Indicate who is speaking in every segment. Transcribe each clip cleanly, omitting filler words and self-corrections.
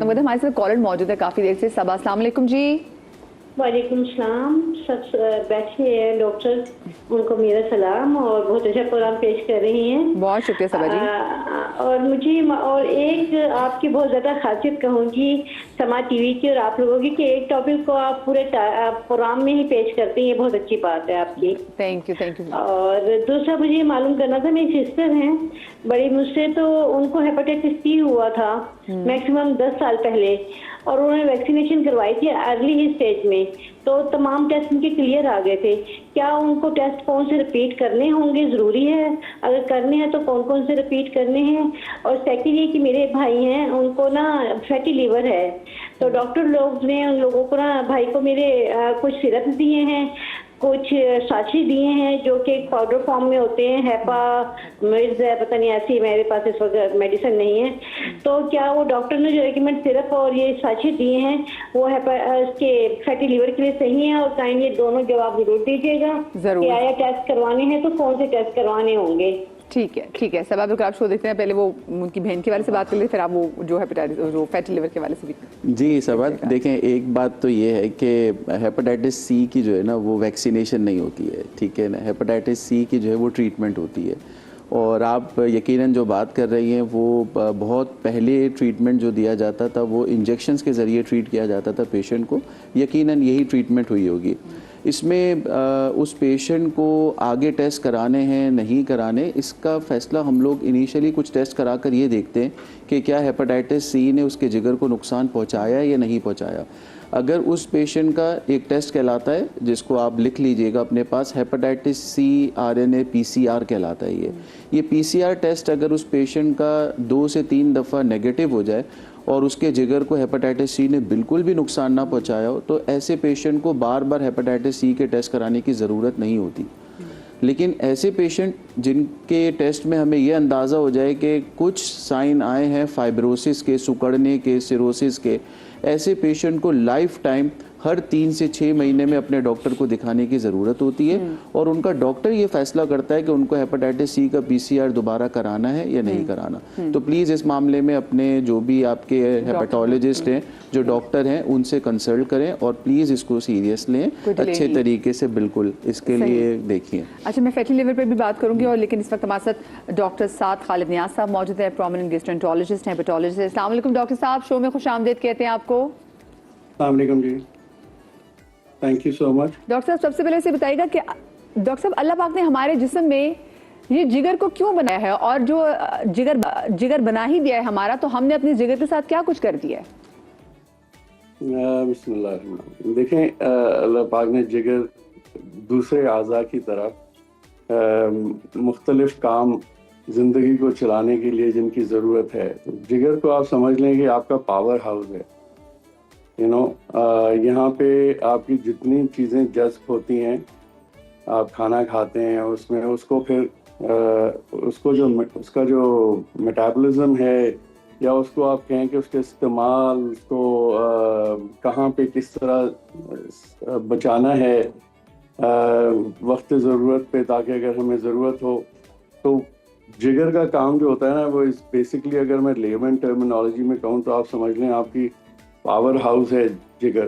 Speaker 1: With ہمارے ساتھ collar موجود ہے کافی دیر سے. صبا السلام علیکم جی.
Speaker 2: وعلیکم السلام. سب بیٹھے ہیں ڈاکٹر, ان کو میرا سلام, اور بہت اچھا پروگرام پیش کر رہی ہیں.
Speaker 1: بہت شکریہ صبا جی.
Speaker 2: اور مجھے اور ایک آپ کی بہت زیادہ خاصیت کہوں گی سما ٹی وی کی اور آپ لوگوں کی, کہ ایک ٹاپک کو آپ پورے پروگرام میں ہی پیش کرتے ہیں. بہت اچھی بات ہے آپ کی.
Speaker 1: Thank you.
Speaker 2: اور دوسرا مجھے یہ معلوم کرنا تھا, میری سسٹر ہیں بڑی, مجھ سے تو ان کو ہیپاٹائٹس سی ہوا تھا میکسیمم 10 سال پہلے, اور انہوں نے ویکسینیشن کروائی تھی ارلی ہی اسٹیج میں, تو تمام ٹیسٹ ان کے کلیئر آ گئے تھے. کیا ان کو ٹیسٹ کون سے رپیٹ کرنے ہوں گے, ضروری ہے؟ اگر کرنے ہیں تو کون کون سے رپیٹ کرنے ہیں؟ اور سیکنڈ یہ کہ میرے بھائی ہیں, ان کو نا فیٹی لیور ہے, تو ڈاکٹر لوگ نے ان لوگوں کو نا, بھائی کو میرے کچھ سیرپ دیے ہیں, کچھ ساچی دیے ہیں جو کہ پاؤڈر فارم میں ہوتے ہیں, ہیپا مرز ہے, پتہ نہیں ایسی, میرے پاس اس وقت میڈیسن نہیں ہے. تو کیا وہ ڈاکٹر نے جو ریکمینڈ سیرپ اور یہ ساچی دیے ہیں وہ اس کے فیٹی لیور کے لیے صحیح ہیں؟ اور کائنڈلی دونوں جواب ضرور دیجیے گا کہ آیا ٹیسٹ کروانے ہیں تو کون سے ٹیسٹ کروانے ہوں گے.
Speaker 1: ٹھیک ہے. سب آپ آپ شو دیکھتے ہیں, پہلے وہ ان کی بہن کے والے سے بات کر لیں, پھر آپ وہ جو ہیپاٹائٹس جو فیٹی لیور کے والے سے بھی.
Speaker 3: جی سبات دیکھیں, ایک بات تو یہ ہے کہ ہیپاٹائٹس سی کی جو ہے نا وہ ویکسینیشن نہیں ہوتی ہے, ٹھیک ہے نا. ہیپاٹائٹس سی کی جو ہے وہ ٹریٹمنٹ ہوتی ہے, اور آپ یقیناً جو بات کر رہی ہیں وہ بہت پہلے ٹریٹمنٹ جو دیا جاتا تھا وہ انجیکشنز کے ذریعے ٹریٹ کیا جاتا تھا پیشنٹ کو, یقیناً یہی ٹریٹمنٹ ہوئی ہوگی. اس میں اس پیشنٹ کو آگے ٹیسٹ کرانے ہیں نہیں کرانے, اس کا فیصلہ ہم لوگ انیشلی کچھ ٹیسٹ کرا کر یہ دیکھتے ہیں کہ کیا ہیپاٹائٹس سی نے اس کے جگر کو نقصان پہنچایا یا نہیں پہنچایا. اگر اس پیشنٹ کا ایک ٹیسٹ کہلاتا ہے جس کو آپ لکھ لیجئے گا اپنے پاس, ہیپاٹائٹس سی RNA PCR کہلاتا ہے. یہ PCR ٹیسٹ اگر اس پیشنٹ کا 2 سے 3 دفعہ نیگیٹو ہو جائے اور اس کے جگر کو ہیپاٹائٹس سی نے بالکل بھی نقصان نہ پہنچایا ہو, تو ایسے پیشنٹ کو بار بار ہیپاٹائٹس سی کے ٹیسٹ کرانے کی ضرورت نہیں ہوتی. لیکن ایسے پیشنٹ جن کے ٹیسٹ میں ہمیں یہ اندازہ ہو جائے کہ کچھ سائن آئے ہیں فائبروسس کے, سکڑنے کے, سیروسس کے, ایسے پیشنٹ کو لائف ٹائم ہر 3 سے 6 مہینے میں اپنے ڈاکٹر کو دکھانے کی ضرورت ہوتی ہے, اور ان کا ڈاکٹر یہ فیصلہ کرتا ہے کہ ان کو ہیپاٹائٹس سی کا PCR دوبارہ کرانا ہے یا نہیں کرانا. تو پلیز اس معاملے میں اپنے جو بھی آپ کے ہیپاٹالوجسٹ ہیں, جو ڈاکٹر ہیں, ان سے کنسلٹ کریں, اور پلیز اس کو سیریس لیں اچھے طریقے سے, بالکل اس کے لیے دیکھیں.
Speaker 1: اچھا, میں فیٹی لیور پہ بھی بات کروں گی, اور لیکن اس وقت ہمارے ساتھ ڈاکٹر سعد خالد نیاز صاحب موجود ہیں, پرومیننٹ گیسٹرنٹرولوجسٹ ہیں, ہیپاٹالوجسٹ. السلام علیکم ڈاکٹر صاحب, شو میں خوش آمدید کہتے ہیں آپ کو.
Speaker 4: السلام علیکم جی, thank you so much.
Speaker 1: Doctor صاحب سب سے پہلے اسے بتائیے گا کہ ڈاکٹر صاحب اللہ پاک نے ہمارے جسم میں یہ جگر کو کیوں بنایا ہے, اور جو جگر بنا ہی دیا ہے ہمارا, تو ہم نے اپنی جگر کے ساتھ کیا کچھ کر دیا ہے؟
Speaker 4: بسم اللہ الرحمن الرحیم. دیکھیں, اللہ پاک نے جگر دوسرے اعضاء کی طرح مختلف کام زندگی کو چلانے کے لیے جن کی ضرورت ہے, جگر کو آپ سمجھ لیں کہ آپ کا پاور ہاؤس ہے. یہاں پہ آپ کی جتنی چیزیں جذب ہوتی ہیں, آپ کھانا کھاتے ہیں اس میں, اس کو پھر اس کا جو میٹابولزم ہے, یا اس کو آپ کہیں کہ اس کے استعمال, اس کو کہاں پہ کس طرح بچانا ہے وقت ضرورت پہ, تاکہ اگر ہمیں ضرورت ہو. تو جگر کا کام جو ہوتا ہے نا, وہ بیسکلی اگر میں لیمن ٹرمینالوجی میں کہوں تو آپ سمجھ لیں آپ کی پاور ہاؤس ہے جگر.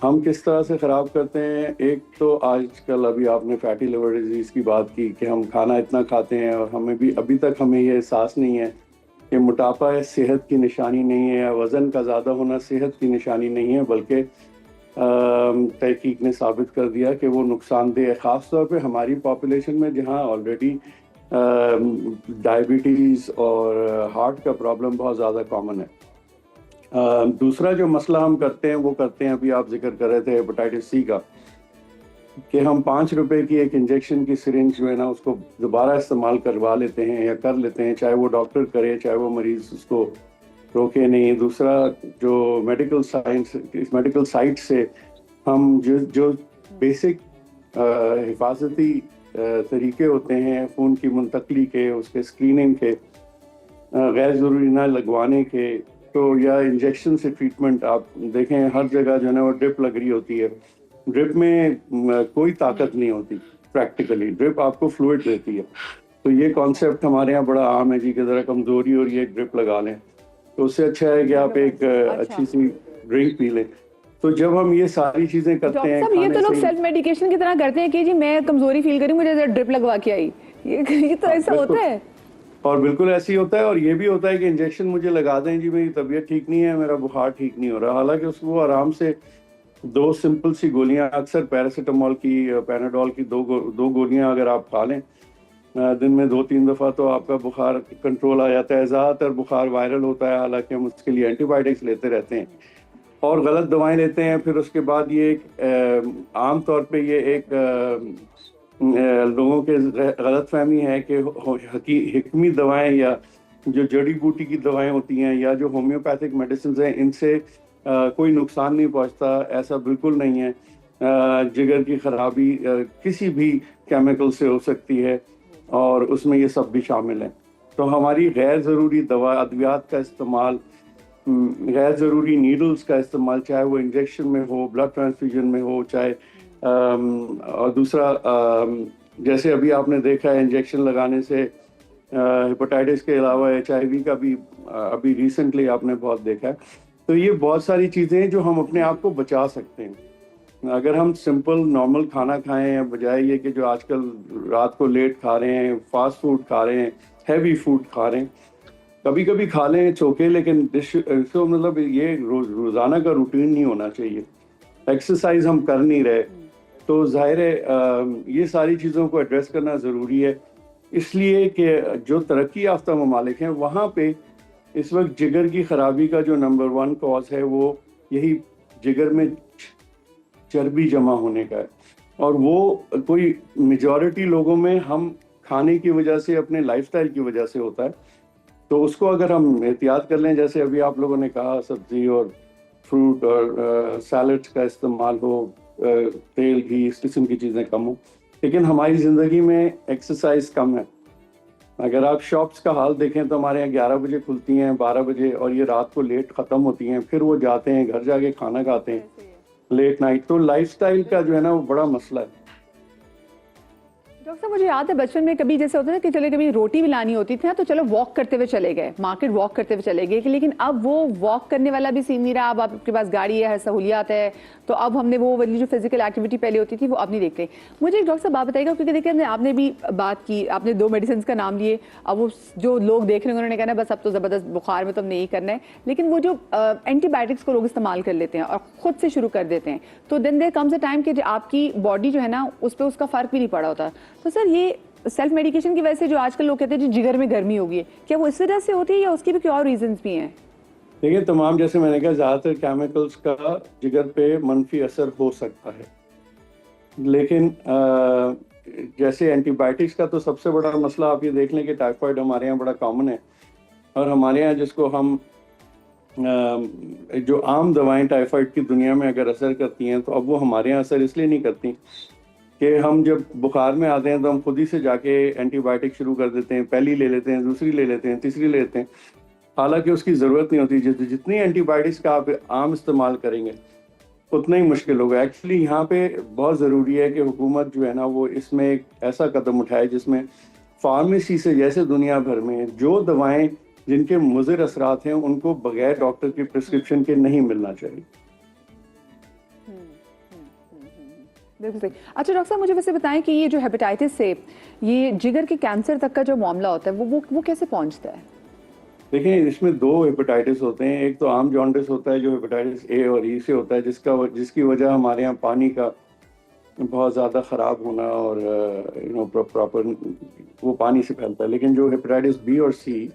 Speaker 4: ہم کس طرح سے خراب کرتے ہیں, ایک تو آج کل ابھی آپ نے فیٹی لیور ڈیزیز کی بات کی کہ ہم کھانا اتنا کھاتے ہیں, اور ہمیں بھی ابھی تک ہمیں یہ احساس نہیں ہے کہ موٹاپا صحت کی نشانی نہیں ہے, یا وزن کا زیادہ ہونا صحت کی نشانی نہیں ہے, بلکہ تحقیق نے ثابت کر دیا کہ وہ نقصان دہ ہے, خاص طور پہ ہماری پاپولیشن میں جہاں آلریڈی ڈائبٹیز اور ہارٹ کا پرابلم بہت زیادہ کامن ہے. دوسرا جو مسئلہ ہم کرتے ہیں وہ کرتے ہیں, ابھی آپ ذکر کر رہے تھے ہیپاٹائٹس سی کا, کہ ہم 5 روپے کی ایک انجیکشن کی سرنج جو ہے نا اس کو دوبارہ استعمال کروا لیتے ہیں یا کر لیتے ہیں, چاہے وہ ڈاکٹر کرے چاہے وہ مریض اس کو روکے نہیں. دوسرا جو میڈیکل سائٹ سے ہم جو بیسک حفاظتی طریقے ہوتے ہیں خون کی منتقلی کے, اس کے اسکریننگ کے, غیر ضروری نہ لگوانے کے, تو یا انجیکشن سے ٹریٹمنٹ, آپ دیکھیں ہر جگہ جو ہے نا وہ ڈرپ لگ رہی ہوتی ہے. ڈرپ میں کوئی طاقت نہیں ہوتی, پریکٹیکلی ڈرپ آپ کو فلوئڈ دیتی ہے. تو یہ کانسیپٹ ہمارے یہاں بڑا عام ہے جی, کہ ذرا کمزوری ہو رہی ہے ڈرپ لگا لیں. تو اس سے اچھا ہے کہ آپ ایک اچھی سی ڈرنک پی لیں. تو جب ہم یہ ساری چیزیں کرتے ہیں,
Speaker 1: یہ تو لوگ سیلف میڈیکیشن کی طرح کرتے ہیں کہ جی میں کمزوری فیل کری مجھے ڈرپ لگوا کے آئی, یہ تو ایسا ہوتا ہے.
Speaker 4: اور بالکل ایسے ہی ہوتا ہے. اور یہ بھی ہوتا ہے کہ انجیکشن مجھے لگا دیں, جی میری طبیعت ٹھیک نہیں ہے, میرا بخار ٹھیک نہیں ہو رہا, حالانکہ اس کو آرام سے 2 سمپل سی گولیاں, اکثر پیراسیٹامول کی, پیناڈول کی 2 گولیاں اگر آپ کھا لیں دن میں 2-3 دفعہ, تو آپ کا بخار کنٹرول آ جاتا ہے. زیادہ تر بخار وائرل ہوتا ہے, حالانکہ ہم اس کے لیے اینٹی بائیوٹکس لیتے رہتے ہیں اور غلط دوائیں لیتے ہیں. پھر اس کے بعد یہ ایک عام طور پہ یہ ایک لوگوں کے غلط فہمی ہے کہ حکمی دوائیں یا جو جڑی بوٹی کی دوائیں ہوتی ہیں یا جو ہومیوپیتھک میڈیسنز ہیں ان سے کوئی نقصان نہیں پہنچتا. ایسا بالکل نہیں ہے. جگر کی خرابی کسی بھی کیمیکل سے ہو سکتی ہے اور اس میں یہ سب بھی شامل ہیں. تو ہماری غیر ضروری ادویات کا استعمال, غیر ضروری نیڈلز کا استعمال, چاہے وہ انجیکشن میں ہو, بلڈ ٹرانسفیوژن میں ہو, چاہے اور دوسرا جیسے ابھی آپ نے دیکھا ہے انجیکشن لگانے سے ہیپاٹائٹس کے علاوہ HIV کا بھی ابھی ریسنٹلی آپ نے بہت دیکھا ہے. تو یہ بہت ساری چیزیں ہیں جو ہم اپنے آپ کو بچا سکتے ہیں اگر ہم سمپل نارمل کھانا کھائیں, بجائے یہ کہ جو آج کل رات کو لیٹ کھا رہے ہیں, فاسٹ فوڈ کھا رہے ہیں, ہیوی فوڈ کھا رہے ہیں. کبھی کبھی کھا لیں چوکے, لیکن تو مطلب یہ روزانہ کا روٹین نہیں ہونا چاہیے. ایکسرسائز ہم کر نہیں رہے, تو ظاہر ہے یہ ساری چیزوں کو ایڈریس کرنا ضروری ہے. اس لیے کہ جو ترقی یافتہ ممالک ہیں وہاں پہ اس وقت جگر کی خرابی کا جو نمبر 1 کاز ہے وہ یہی جگر میں چربی جمع ہونے کا ہے. اور وہ کوئی میجورٹی لوگوں میں ہم کھانے کی وجہ سے, اپنے لائف سٹائل کی وجہ سے ہوتا ہے. تو اس کو اگر ہم احتیاط کر لیں, جیسے ابھی آپ لوگوں نے کہا سبزی اور فروٹ اور سیلڈ کا استعمال ہو, تیل گھی اس قسم کی چیزیں کم ہوں, لیکن ہماری زندگی میں ایکسرسائز کم ہے. اگر آپ شاپس کا حال دیکھیں تو ہمارے یہاں 11 بجے کھلتی ہیں, 12 بجے, اور یہ رات کو لیٹ ختم ہوتی ہیں. پھر وہ جاتے ہیں گھر جا کے کھانا کھاتے ہیں لیٹ نائٹ. تو لائف سٹائل کا جو ہے نا وہ بڑا مسئلہ ہے.
Speaker 1: ڈاکٹر صاحب مجھے یاد ہے بچپن میں کبھی جیسے ہوتا ہے کہ چلے کبھی روٹی بھی لانی ہوتی تھی نا, تو چلو واک کرتے ہوئے چلے گئے, مارکیٹ واک کرتے ہوئے چلے گئے, لیکن اب وہ واک کرنے والا بھی سین نہیں رہا. اب آپ کے پاس گاڑی ہے, سہولیات ہے, تو اب ہم نے وہ والی جو فزیکل ایکٹیویٹی پہلے ہوتی تھی وہ اب نہیں دیکھتے. مجھے ڈاکٹر صاحب آپ بتائیے گا, کیونکہ دیکھیں آپ نے بھی بات کی, آپ نے 2 میڈیسنس کا نام لیے, اب وہ جو لوگ دیکھ رہے ہیں انہوں نے کہنا بس اب تو زبردست بخار میں تو ہم نے یہی کرنا ہے, لیکن وہ جو اینٹی بایوٹکس کو لوگ استعمال کر لیتے ہیں اور خود سے شروع کر دیتے ہیں, تو دین دیر کمز اے ٹائم کہ آپ کی باڈی جو ہے نا اس پہ اس کا فرق بھی نہیں پڑا ہوتا. تو سر یہ سیلف میڈیکیشن کی وجہ سے جو آج کل لوگ کہتے ہیں جگر میں گرمی ہوگی ہے, کیا وہ اس وجہ سے ہوتی ہے یا اس کی بھی کوئی اور ریزنز بھی ہیں؟
Speaker 4: دیکھیں تمام, جیسے میں نے کہا, زیادہ تر کیمیکلز کا جگر پہ منفی اثر ہو سکتا ہے, لیکن جیسے اینٹی بایوٹکس کا تو سب سے بڑا مسئلہ آپ یہ دیکھ لیں کہ ٹائیفائڈ ہمارے یہاں بڑا کامن ہے. اور ہمارے یہاں جس کو ہم جو عام دوائیں ٹائیفائڈ کی دنیا میں اگر اثر کرتی ہیں, تو اب وہ ہمارے یہاں اثر اس لیے نہیں کرتی کہ ہم جب بخار میں آتے ہیں تو ہم خود ہی سے جا کے اینٹی بایوٹک شروع کر دیتے ہیں, پہلی لے لیتے ہیں, دوسری لے لیتے ہیں, تیسری لے لیتے ہیں, حالانکہ اس کی ضرورت نہیں ہوتی. جتنی اینٹی بایوٹکس کا آپ عام استعمال کریں گے اتنا ہی مشکل ہوگا. ایکچولی یہاں پہ بہت ضروری ہے کہ حکومت جو ہے نا وہ اس میں ایک ایسا قدم اٹھائے جس میں فارمیسی سے, جیسے دنیا بھر میں جو دوائیں جن کے مضر اثرات ہیں ان کو بغیر ڈاکٹر کی پرسکرپشن کے نہیں ملنا چاہیے.
Speaker 1: بالکل صحیح. اچھا ڈاکٹر صاحب مجھے ویسے بتائیں کہ یہ جو ہیپاٹائٹس سے یہ جگر کے کینسر تک کا جو معاملہ ہوتا ہے وہ کیسے پہنچتا ہے؟
Speaker 4: دیکھیں اس میں 2 ہیپاٹائٹس ہوتے ہیں. ایک تو عام جانڈس ہوتا ہے جو ہیپاٹائٹس A اور E سے ہوتا ہے, جس کی وجہ ہمارے یہاں پانی کا بہت زیادہ خراب ہونا اور پراپر وہ پانی سے پھیلتا ہے. لیکن جو ہیپاٹائٹس B اور C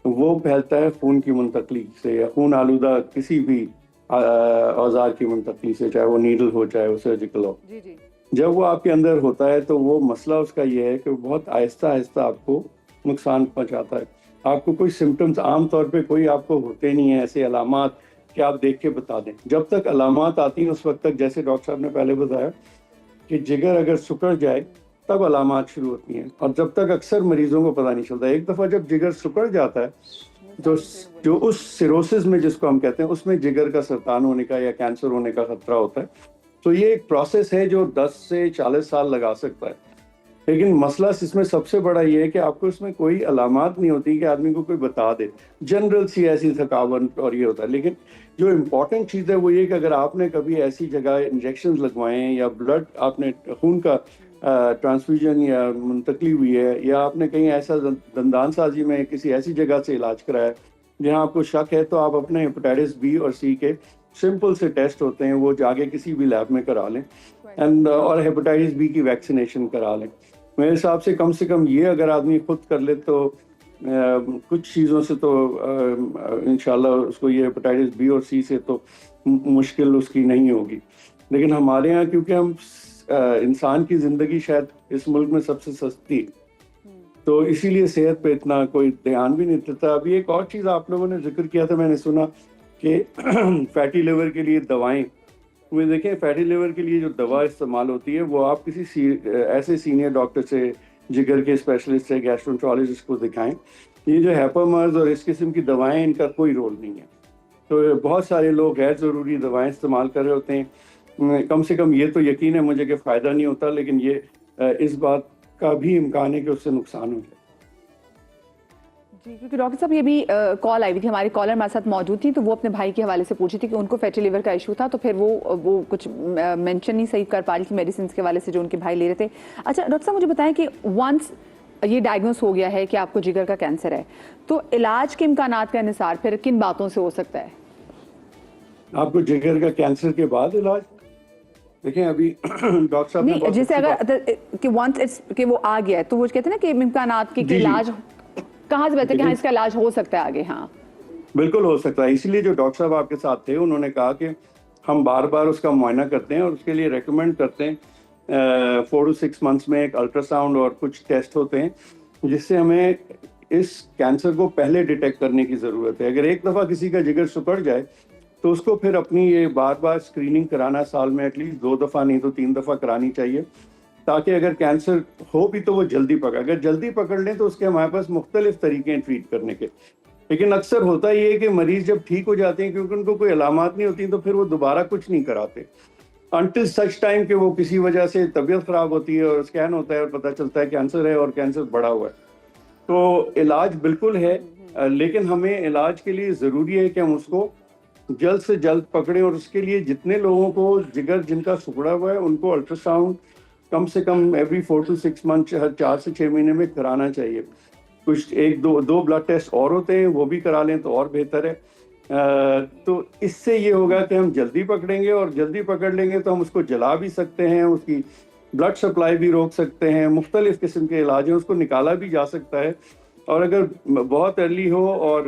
Speaker 4: وہ پھیلتا ہے خون کی منتقلی سے یا خون آلودہ کسی بھی اوزار کی منتقلی سے, چاہے وہ نیڈل ہو چاہے وہ سرجیکل ہو. جب وہ آپ کے اندر ہوتا ہے تو وہ مسئلہ اس کا یہ ہے کہ وہ بہت آہستہ آہستہ آپ کو نقصان پہنچاتا ہے. آپ کو کوئی سمٹمز عام طور پہ کوئی آپ کو ہوتے نہیں ہیں ایسے علامات کہ آپ دیکھ کے بتا دیں. جب تک علامات آتی ہیں اس وقت تک, جیسے ڈاکٹر صاحب نے پہلے بتایا کہ جگر اگر سکڑ جائے تب علامات شروع ہوتی ہیں, اور جب تک اکثر مریضوں کو پتہ نہیں چلتا. ایک دفعہ جب جگر سکڑ جاتا ہے تو جو اس سیروسس میں جس کو ہم کہتے ہیں اس میں جگر کا سرطان ہونے کا یا کینسر ہونے کا خطرہ ہوتا ہے. تو یہ ایک پروسیس ہے جو 10 سے 40 سال لگا سکتا ہے. لیکن مسئلہ اس میں سب سے بڑا یہ ہے کہ آپ کو اس میں کوئی علامات نہیں ہوتی کہ آدمی کو کوئی بتا دے، جنرل سی ایسی تھکاوٹ اور یہ ہوتا ہے. لیکن جو امپورٹنٹ چیز ہے وہ یہ کہ اگر آپ نے کبھی ایسی جگہ انجیکشن لگوائے ہیں یا بلڈ آپ نے خون کا ٹرانسفیوژن یا منتقلی ہوئی ہے، یا آپ نے کہیں ایسا دندان سازی میں کسی ایسی جگہ سے علاج کرایا جہاں آپ کو شک ہے، تو آپ اپنے ہیپاٹائٹس بی اور سی کے سمپل سے ٹیسٹ ہوتے ہیں وہ جا کے کسی بھی لیب میں کرا لیں، اور ہیپاٹائٹس بی کی ویکسینیشن کرا لیں. میرے حساب سے کم یہ اگر آدمی خود کر لے تو کچھ چیزوں سے تو انشاءاللہ اس کو یہ ہیپاٹائٹس بی اور سی سے تو مشکل اس کی نہیں ہوگی. لیکن ہمارے ہاں کیونکہ ہم انسان کی زندگی شاید اس ملک میں سب سے سستی، تو اسی لیے صحت پہ اتنا کوئی دھیان بھی نہیں دیتا. ابھی ایک اور چیز آپ لوگوں نے ذکر کیا تھا، میں نے سنا کہ فیٹی لیور کے لیے دوائیں. وہ دیکھیں فیٹی لیور کے لیے جو دوا استعمال ہوتی ہے وہ آپ کسی ایسے سینئر ڈاکٹر سے، جگر کے اسپیشلسٹ سے، گیسٹرونٹرولوجسٹ کو دکھائیں. یہ جو ہیپامرز اور اس قسم کی دوائیں ان کا کوئی رول نہیں ہے. تو بہت سارے لوگ غیر ضروری دوائیں استعمال کر رہے ہوتے ہیں. کم سے کم یہ تو یقین ہے مجھے کہ فائدہ نہیں ہوتا، لیکن یہ اس بات کا بھی امکان ہے کہ اس سے نقصان ہو جائے.
Speaker 1: جی، کیونکہ ڈاکٹر صاحب یہ بھی کال آئی ہوئی تھی، ہماری کالر ہمارے ساتھ موجود تھی، تو وہ اپنے بھائی کے حوالے سے پوچھی تھی کہ ان کو فیٹی لیور کا ایشو تھا، تو پھر وہ کچھ مینشن نہیں صحیح کر پا رہی تھی میڈیسنس کے حوالے سے جو ان کے بھائی لے رہے تھے. اچھا ڈاکٹر صاحب مجھے بتائیں کہ ونس یہ ڈائگنوز ہو گیا ہے کہ آپ کو جگر کا کینسر ہے، تو علاج کے امکانات کا انحصار پھر کن باتوں سے ہو سکتا ہے؟
Speaker 4: آپ کو جگر کا کینسر کے بعد علاج؟ دیکھیں ابھی ڈاکٹر صاحب
Speaker 1: نہیں، جیسے اگر کہ ونس کہ وہ آ گیا ہے تو وہ کہتے ہیں نا کہ امکانات کے علاج کہاں سے بہتر کہ ہاں اس کا علاج ہو سکتا ہے آگے. ہاں
Speaker 4: بالکل ہو سکتا ہے. اسی لیے جو ڈاکٹر صاحب آپ کے ساتھ تھے انہوں نے کہا کہ ہم بار بار اس کا معائنہ کرتے ہیں اور اس کے لیے ریکمینڈ کرتے ہیں 4 to 6 months میں ایک الٹرا ساؤنڈ اور کچھ ٹیسٹ ہوتے ہیں جس سے ہمیں اس کینسر کو پہلے ڈیٹیکٹ کرنے کی ضرورت ہے. اگر ایک دفعہ کسی کا جگر سکڑ جائے تو اس کو پھر اپنی یہ بار بار اسکریننگ کرانا سال میں ایٹ لیسٹ 2 دفعہ نہیں تو 3 دفعہ کرانی چاہیے، تاکہ اگر کینسر ہو بھی تو وہ جلدی اگر جلدی پکڑ لیں تو اس کے ہمارے پاس مختلف طریقے ہیں ٹریٹ کرنے کے. لیکن اکثر ہوتا یہ ہے کہ مریض جب ٹھیک ہو جاتے ہیں کیونکہ ان کو کوئی علامات نہیں ہوتی تو پھر وہ دوبارہ کچھ نہیں کراتے انٹل سچ ٹائم کہ وہ کسی وجہ سے طبیعت خراب ہوتی ہے اور اسکین ہوتا ہے اور پتہ چلتا ہے کینسر ہے اور کینسر بڑا ہوا ہے. تو علاج بالکل ہے، لیکن ہمیں علاج کے لیے ضروری ہے کہ ہم اس کو جلد سے جلد پکڑیں، اور اس کے لیے جتنے لوگوں کو جگر جن کا سکڑا ہوا ہے ان کو الٹرا ساؤنڈ کم سے کم ایوری 4 to 6 months، ہر 4 سے 6 مہینے میں کرانا چاہیے. کچھ ایک دو بلڈ ٹیسٹ اور ہوتے ہیں وہ بھی کرا لیں تو اور بہتر ہے. تو اس سے یہ ہوگا کہ ہم جلدی پکڑیں گے، اور جلدی پکڑ لیں گے تو ہم اس کو جلا بھی سکتے ہیں، اس کی بلڈ سپلائی بھی روک سکتے ہیں، مختلف قسم کے علاج ہیں، اس کو نکالا بھی جا سکتا ہے، اور اگر بہت ارلی ہو اور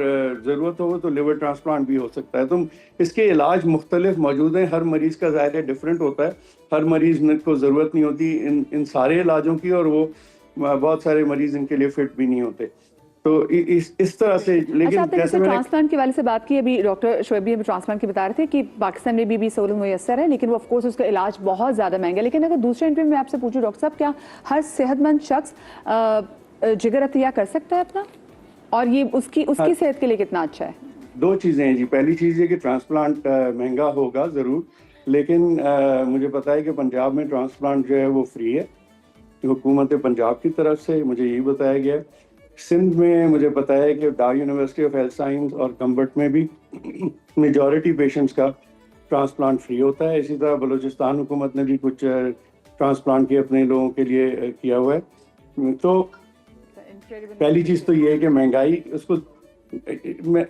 Speaker 4: ضرورت ہو تو لیور ٹرانسپلانٹ بھی ہو سکتا ہے. تو اس کے علاج مختلف موجود ہیں، ہر مریض کا ظاہر ہے ڈفرینٹ ہوتا ہے، ہر مریض کو ضرورت نہیں ہوتی ان سارے علاجوں کی، اور وہ بہت سارے مریض ان کے لیے فٹ بھی نہیں ہوتے. تو اس طرح سے.
Speaker 1: لیکن جیسے ٹرانسپلانٹ کے حوالے سے بات کی، ابھی ڈاکٹر شعیب بھی ٹرانسپلانٹ کی بتا رہے تھے کہ پاکستان میں بھی سہولت میسر ہے، لیکن وہ آف کورس اس کا علاج بہت زیادہ مہنگا ہے. لیکن اگر دوسرے انٹرویو میں آپ سے پوچھوں ڈاکٹر صاحب، کیا ہر صحت مند شخص جگر عطیہ کر سکتا ہے اپنا، اور یہ اس کی صحت کے لیے کتنا اچھا ہے؟
Speaker 4: 2 چیزیں ہیں جی. پہلی چیز یہ کہ ٹرانسپلانٹ مہنگا ہوگا ضرور، لیکن مجھے پتا ہے کہ پنجاب میں ٹرانسپلانٹ جو ہے وہ فری ہے حکومت پنجاب کی طرف سے، مجھے یہی بتایا گیا ہے. سندھ میں مجھے پتا ہے کہ Dar university of health science اور کمبٹ میں بھی میجورٹی پیشنٹس کا ٹرانسپلانٹ فری ہوتا ہے. اسی طرح بلوچستان حکومت نے بھی کچھ ٹرانسپلانٹ کے اپنے لوگوں کے لیے کیا ہوا ہے. تو پہلی چیز تو یہ ہے کہ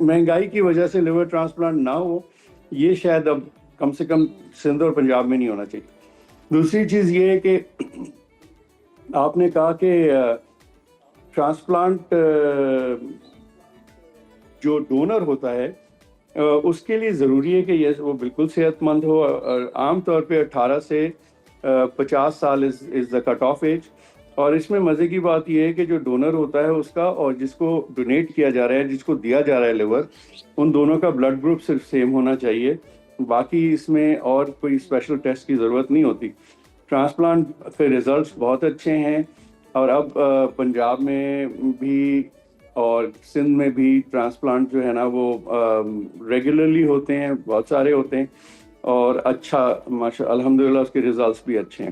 Speaker 4: مہنگائی کی وجہ سے لیور ٹرانسپلانٹ نہ ہو، یہ شاید اب کم سے کم سندھ اور پنجاب میں نہیں ہونا چاہیے. دوسری چیز یہ ہے کہ آپ نے کہا کہ ٹرانسپلانٹ جو ڈونر ہوتا ہے اس کے لیے ضروری ہے کہ وہ بالکل صحت مند ہو، اور عام طور پہ 18 سے 50 سال از دا کٹ آف ایج. اور اس میں مزے کی بات یہ ہے کہ جو ڈونر ہوتا ہے اس کا اور جس کو ڈونیٹ کیا جا رہا ہے، جس کو دیا جا رہا ہے لیور، ان دونوں کا بلڈ گروپ صرف سیم ہونا چاہیے. باقی اس میں اور کوئی اسپیشل ٹیسٹ کی ضرورت نہیں ہوتی. ٹرانسپلانٹ کے ریزلٹس بہت اچھے ہیں، اور اب پنجاب میں بھی اور سندھ میں بھی ٹرانسپلانٹ جو ہے نا وہ ریگولرلی ہوتے ہیں، بہت سارے ہوتے ہیں، اور اچھا ماشاء الحمدللہ اس کے ریزلٹس بھی اچھے ہیں.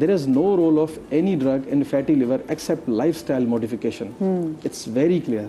Speaker 5: There is no role of any drug in fatty liver except lifestyle modification. It's very clear.